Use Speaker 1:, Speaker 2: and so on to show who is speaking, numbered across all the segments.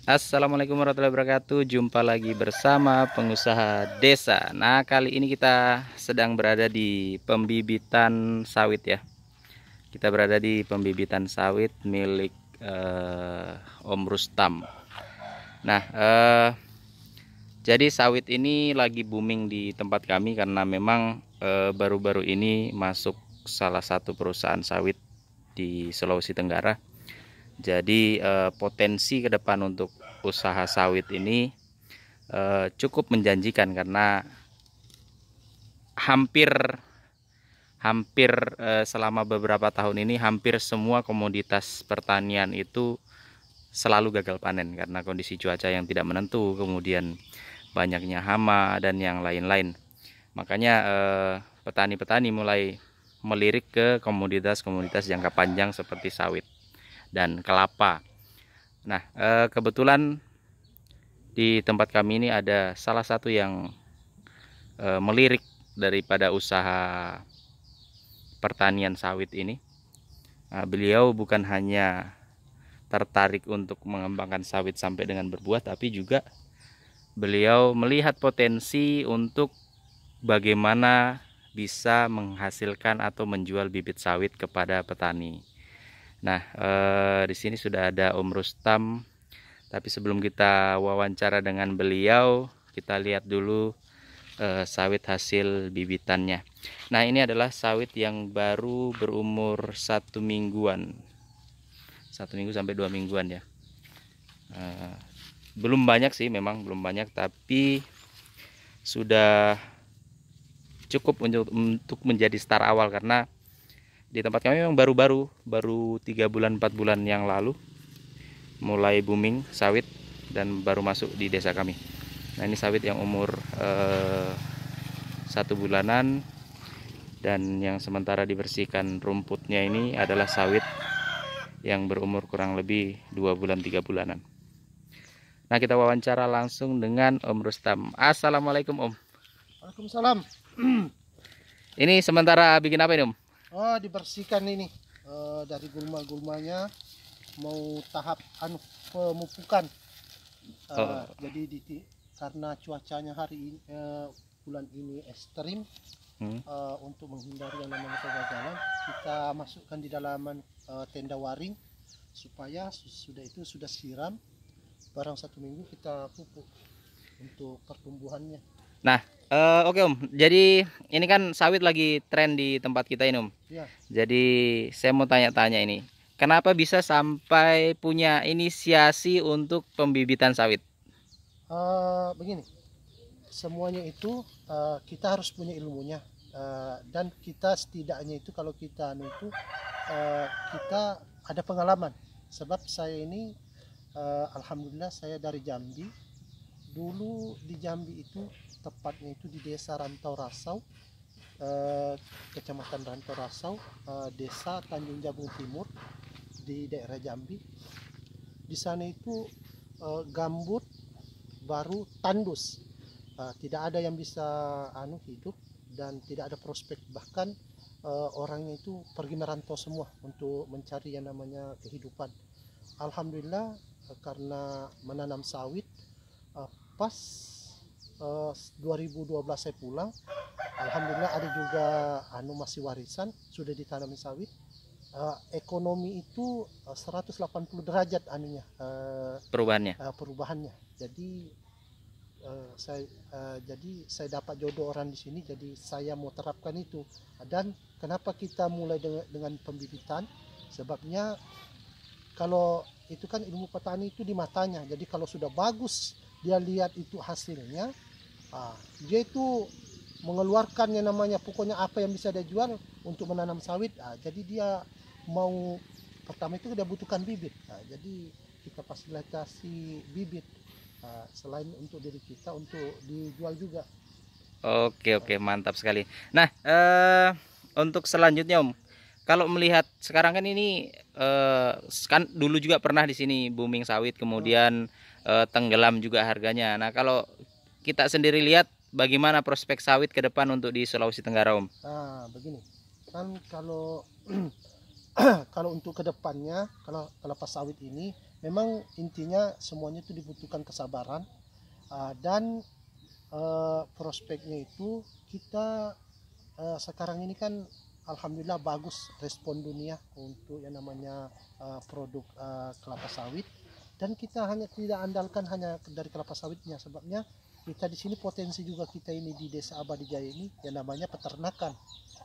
Speaker 1: Assalamualaikum warahmatullahi wabarakatuh. Jumpa lagi bersama pengusaha desa. Nah, kali ini kita sedang berada di pembibitan sawit ya. Kita berada di pembibitan sawit milik Om Rustam. Nah, jadi sawit ini lagi booming di tempat kami karena memang baru-baru ini masuk salah satu perusahaan sawit di Sulawesi Tenggara. Jadi potensi ke depan untuk usaha sawit ini cukup menjanjikan karena hampir hampir selama beberapa tahun ini hampir semua komoditas pertanian itu selalu gagal panen karena kondisi cuaca yang tidak menentu, kemudian banyaknya hama dan yang lain-lain. Makanya petani-petani mulai melirik ke komoditas-komoditas jangka panjang seperti sawit dan kelapa. Nah, kebetulan di tempat kami ini ada salah satu yang melirik daripada usaha pertanian sawit ini. Nah, beliau bukan hanya tertarik untuk mengembangkan sawit sampai dengan berbuah, tapi juga beliau melihat potensi untuk bagaimana bisa menghasilkan atau menjual bibit sawit kepada petani. Nah, di sini sudah ada Om Rustam. Tapi sebelum kita wawancara dengan beliau, kita lihat dulu sawit hasil bibitannya. Nah, ini adalah sawit yang baru berumur 1 mingguan, 1 minggu sampai 2 mingguan ya. Belum banyak sih, memang belum banyak, tapi sudah cukup untuk menjadi start awal karena di tempat kami memang baru 3 bulan 4 bulan yang lalu mulai booming sawit dan baru masuk di desa kami. Nah, ini sawit yang umur 1 bulanan dan yang sementara dibersihkan rumputnya ini adalah sawit yang berumur kurang lebih 2 bulan 3 bulanan. Nah, kita wawancara langsung dengan Om Rustam. Assalamualaikum Om.
Speaker 2: Waalaikumsalam.
Speaker 1: Ini sementara bikin apa ini Om?
Speaker 2: Oh, dibersihkan ini dari gulma-gulmanya, mau tahap pemupukan. Jadi karena cuacanya hari ini bulan ini ekstrim, untuk menghindari yang namanya kegagalan, kita masukkan di dalaman tenda waring supaya sudah siram, barang 1 minggu kita pupuk untuk pertumbuhannya.
Speaker 1: Nah, oke Om. Jadi ini kan sawit lagi tren di tempat kita ini Om.
Speaker 2: Ya.
Speaker 1: Jadi saya mau tanya-tanya ini, kenapa bisa sampai punya inisiasi untuk pembibitan sawit?
Speaker 2: Begini, semuanya itu kita harus punya ilmunya, dan kita setidaknya itu kalau kita kita ada pengalaman. Sebab saya ini alhamdulillah saya dari Jambi. Dulu di Jambi itu tepatnya itu di desa Rantau Rasau, kecamatan Rantau Rasau, desa Tanjung Jabung Timur di daerah Jambi. Di sana itu gambut baru tandus, tidak ada yang bisa hidup dan tidak ada prospek, bahkan orangnya itu pergi merantau semua untuk mencari yang namanya kehidupan. Alhamdulillah karena menanam sawit, pas 2012 saya pulang, alhamdulillah ada juga masih warisan sudah ditanami sawit. Ekonomi itu 180 derajat perubahannya. Jadi saya dapat jodoh orang di sini, jadi saya mau terapkan itu. Dan kenapa kita mulai dengan pembibitan? Sebabnya kalau itu kan ilmu petani itu di matanya. Jadi kalau sudah bagus dia lihat itu hasilnya, dia itu mengeluarkan yang namanya pokoknya apa yang bisa dia jual untuk menanam sawit. Jadi dia mau pertama itu dia butuhkan bibit. Jadi kita fasilitasi bibit, selain untuk diri kita, untuk dijual juga.
Speaker 1: Oke, mantap sekali. Nah, untuk selanjutnya Om, kalau melihat sekarang kan ini kan dulu juga pernah di sini booming sawit, kemudian tenggelam juga harganya. Nah, kalau kita sendiri lihat bagaimana prospek sawit ke depan untuk di Sulawesi Tenggara Om?
Speaker 2: Begini, kan kalau kalau untuk kedepannya, kalau kelapa sawit ini memang intinya semuanya itu dibutuhkan kesabaran, dan prospeknya itu kita sekarang ini kan alhamdulillah bagus respon dunia untuk yang namanya produk kelapa sawit, dan kita hanya tidak andalkan hanya dari kelapa sawitnya, sebabnya kita di sini potensi juga kita ini di Desa Abadi Jaya ini yang namanya peternakan.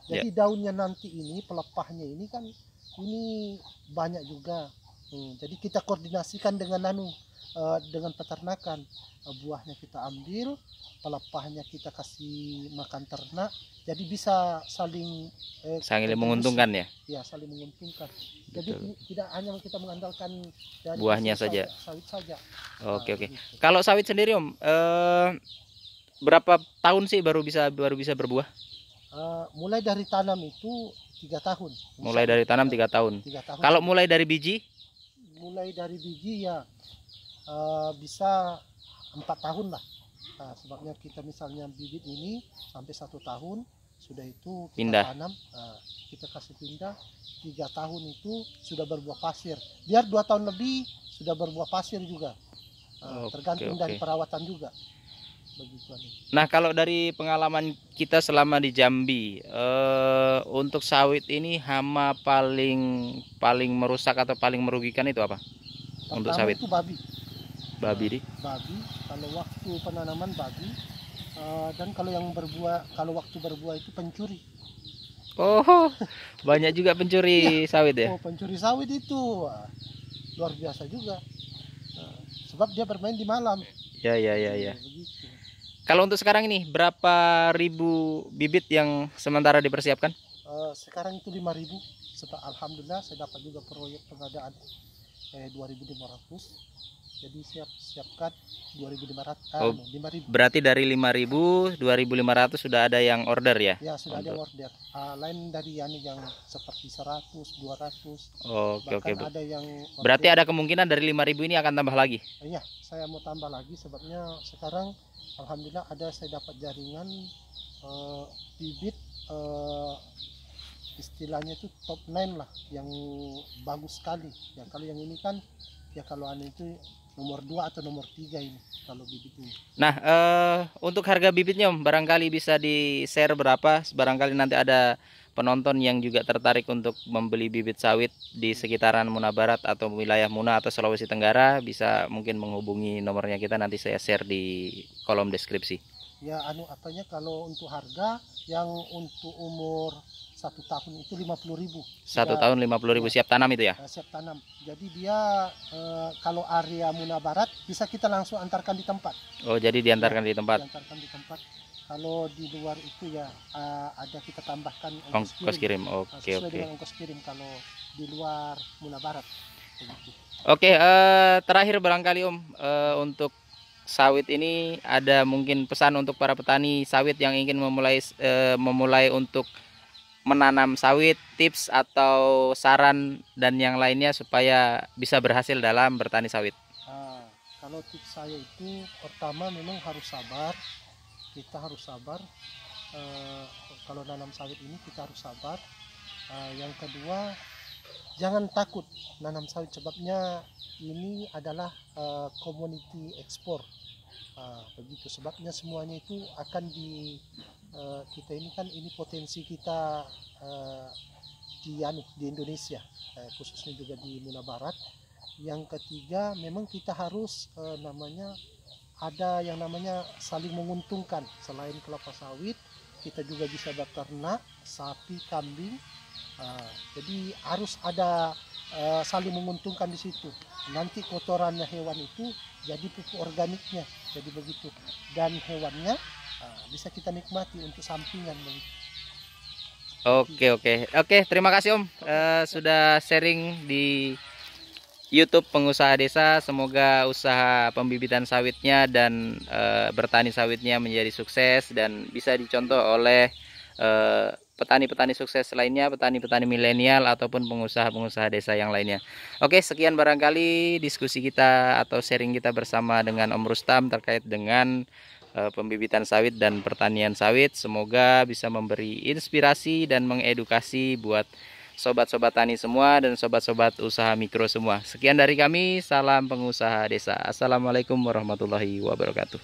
Speaker 2: Jadi daunnya nanti ini pelepahnya ini kan ini banyak juga. Jadi kita koordinasikan dengan peternakan. Buahnya kita ambil, pelepahnya kita kasih makan ternak. Jadi bisa saling
Speaker 1: menguntungkan ya.
Speaker 2: Ya, saling menguntungkan. Jadi tidak hanya kita mengandalkan dari
Speaker 1: buahnya saja,
Speaker 2: sawit saja.
Speaker 1: Oke. Gitu. Kalau sawit sendiri Om, berapa tahun sih baru bisa berbuah?
Speaker 2: Mulai dari tanam itu 3 tahun.
Speaker 1: Mulai dari tanam 3 tahun.
Speaker 2: 3 tahun.
Speaker 1: Kalau mulai dari biji?
Speaker 2: Mulai dari biji ya bisa 4 tahun lah. Sebabnya kita misalnya bibit ini sampai 1 tahun, sudah itu kita
Speaker 1: pindah.
Speaker 2: Tanam, kita kasih pindah, 3 tahun itu sudah berbuah pasir. Biar 2 tahun lebih sudah berbuah pasir juga. Tergantung dari perawatan juga. Begitu.
Speaker 1: Nah, kalau dari pengalaman kita selama di Jambi, untuk sawit ini hama paling merusak atau paling merugikan itu apa?
Speaker 2: Pertama
Speaker 1: untuk sawit
Speaker 2: itu babi.
Speaker 1: Babi
Speaker 2: kalau waktu penanaman babi, dan kalau waktu berbuah itu pencuri.
Speaker 1: Oh, banyak juga pencuri sawit ya?
Speaker 2: Oh, pencuri sawit itu luar biasa juga. Sebab dia bermain di malam.
Speaker 1: Ya. Kalau untuk sekarang ini berapa ribu bibit yang sementara dipersiapkan?
Speaker 2: Sekarang itu 5.000. Sebab alhamdulillah saya dapat juga proyek pengadaan 2.500. Jadi siapkan 2.500. 5.000.
Speaker 1: Berarti dari 5.000, 2.500 sudah ada yang order ya?
Speaker 2: Ya, sudah ada yang order. Lain dari yang seperti 100, 200.
Speaker 1: Oke.
Speaker 2: Ada yang
Speaker 1: berarti ada kemungkinan dari 5.000 ini akan tambah lagi?
Speaker 2: Iya, saya mau tambah lagi sebabnya sekarang alhamdulillah saya dapat jaringan bibit istilahnya itu top 9 lah, yang bagus sekali. Ya kalau yang ini kan ya kalau itu nomor 2 atau nomor 3 ini kalau bibit ini.
Speaker 1: Nah, untuk harga bibitnya Om, barangkali bisa di-share berapa? Barangkali nanti ada penonton yang juga tertarik untuk membeli bibit sawit di sekitaran Muna Barat atau wilayah Muna atau Sulawesi Tenggara, bisa mungkin menghubungi nomornya kita, nanti saya share di kolom deskripsi.
Speaker 2: Ya, kalau untuk harga yang untuk umur 1 tahun itu 50.000.
Speaker 1: 1 tahun 50.000 siap tanam itu ya?
Speaker 2: Siap tanam. Jadi dia kalau area Muna Barat bisa kita langsung antarkan di tempat.
Speaker 1: Oh, jadi diantarkan di tempat.
Speaker 2: Diantarkan di tempat. Kalau di luar itu ya ada kita tambahkan
Speaker 1: ongkos kirim. Oke.
Speaker 2: Dengan ongkos kirim kalau di luar Muna Barat.
Speaker 1: Oke, terakhir barangkali Om, untuk sawit ini ada mungkin pesan untuk para petani sawit yang ingin memulai untuk menanam sawit, tips atau saran dan yang lainnya supaya bisa berhasil dalam bertani sawit?
Speaker 2: Kalau tips saya itu pertama memang harus sabar. Kita harus sabar. Kalau nanam sawit ini kita harus sabar. Yang kedua, jangan takut nanam sawit, sebabnya ini adalah community ekspor. Begitu sebabnya semuanya itu akan kita ini kan ini potensi kita di Indonesia, khususnya juga di Muna Barat. Yang ketiga, memang kita harus ada yang namanya saling menguntungkan. Selain kelapa sawit, kita juga bisa beternak sapi, kambing. Jadi harus ada saling menguntungkan di situ. Nanti kotorannya hewan itu jadi pupuk organiknya, jadi begitu. Dan hewannya bisa kita nikmati untuk sampingan.
Speaker 1: Oke, terima kasih Om sudah sharing di YouTube Pengusaha Desa. Semoga usaha pembibitan sawitnya dan bertani sawitnya menjadi sukses dan bisa dicontoh oleh petani-petani sukses lainnya, petani-petani milenial ataupun pengusaha-pengusaha desa yang lainnya. Oke, sekian barangkali diskusi kita atau sharing kita bersama dengan Om Rustam terkait dengan pembibitan sawit dan pertanian sawit. Semoga bisa memberi inspirasi dan mengedukasi buat sobat-sobat tani semua dan sobat-sobat usaha mikro semua. Sekian dari kami, salam pengusaha desa. Assalamualaikum warahmatullahi wabarakatuh.